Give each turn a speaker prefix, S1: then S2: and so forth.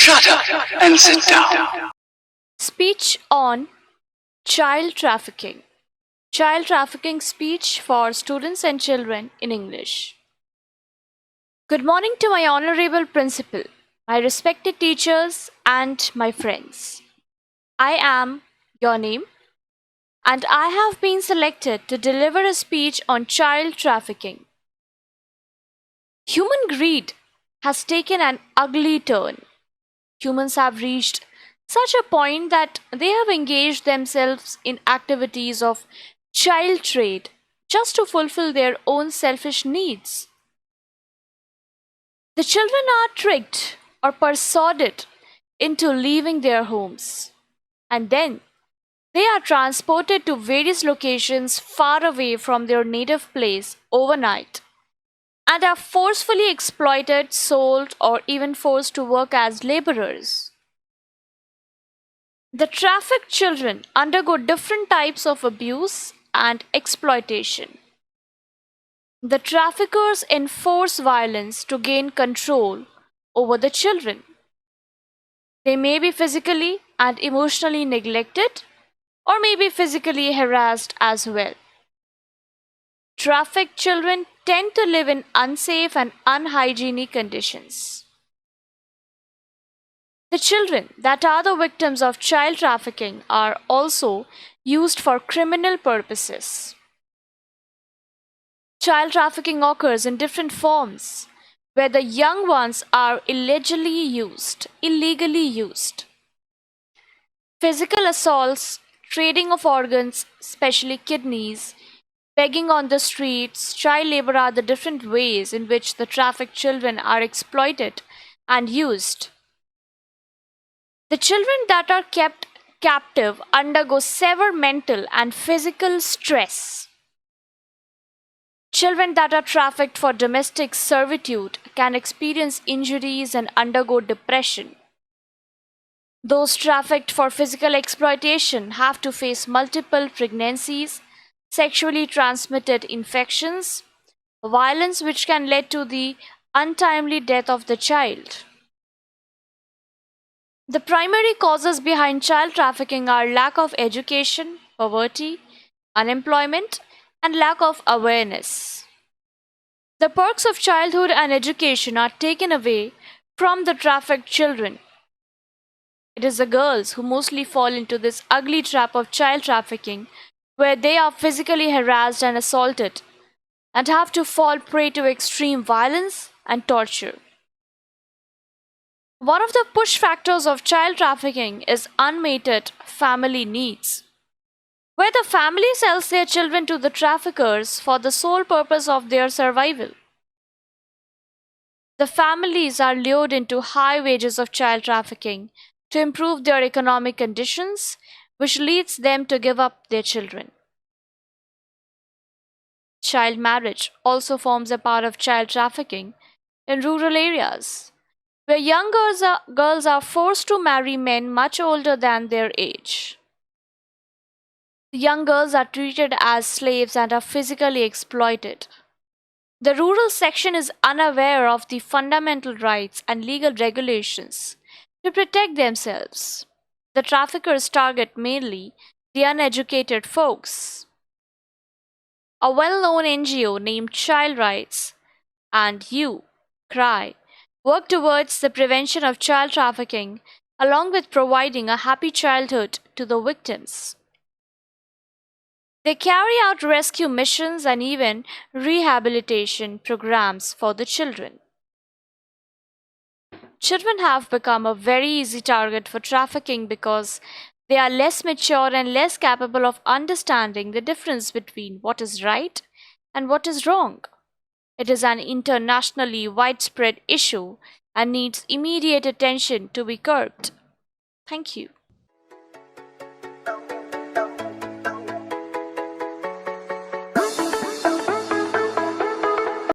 S1: Shut up and sit down.
S2: Speech on child trafficking. Child trafficking speech for students and children in English. Good morning to my honorable principal, my respected teachers, and my friends. I am your name, and I have been selected to deliver a speech on child trafficking. Human greed has taken an ugly turn. Humans have reached such a point that they have engaged themselves in activities of child trade just to fulfill their own selfish needs. The children are tricked or persuaded into leaving their homes, and then they are transported to various locations far away from their native place overnight and are forcefully exploited, sold, or even forced to work as laborers. The trafficked children undergo different types of abuse and exploitation. The traffickers enforce violence to gain control over the children. They may be physically and emotionally neglected or may be physically harassed as well. Trafficked children tend to live in unsafe and unhygienic conditions. The children that are the victims of child trafficking are also used for criminal purposes. Child trafficking occurs in different forms, where the young ones are illegally used. Physical assaults, trading of organs, especially kidneys, begging on the streets, child labor are the different ways in which the trafficked children are exploited and used. The children that are kept captive undergo severe mental and physical stress. Children that are trafficked for domestic servitude can experience injuries and undergo depression. Those trafficked for physical exploitation have to face multiple pregnancies, sexually transmitted infections, violence which can lead to the untimely death of the child. The primary causes behind child trafficking are lack of education, poverty, unemployment, and lack of awareness. The perks of childhood and education are taken away from the trafficked children. It is the girls who mostly fall into this ugly trap of child trafficking, where they are physically harassed and assaulted and have to fall prey to extreme violence and torture. One of the push factors of child trafficking is unmated family needs, where the family sells their children to the traffickers for the sole purpose of their survival. The families are lured into high wages of child trafficking to improve their economic conditions, which leads them to give up their children. Child marriage also forms a part of child trafficking in rural areas, where young girls are forced to marry men much older than their age. The young girls are treated as slaves and are physically exploited. The rural section is unaware of the fundamental rights and legal regulations to protect themselves. The traffickers target mainly the uneducated folks. A well-known NGO named Child Rights and You, Cry, work towards the prevention of child trafficking along with providing a happy childhood to the victims. They carry out rescue missions and even rehabilitation programs for the children. Children have become a very easy target for trafficking because they are less mature and less capable of understanding the difference between what is right and what is wrong. It is an internationally widespread issue and needs immediate attention to be curbed. Thank you.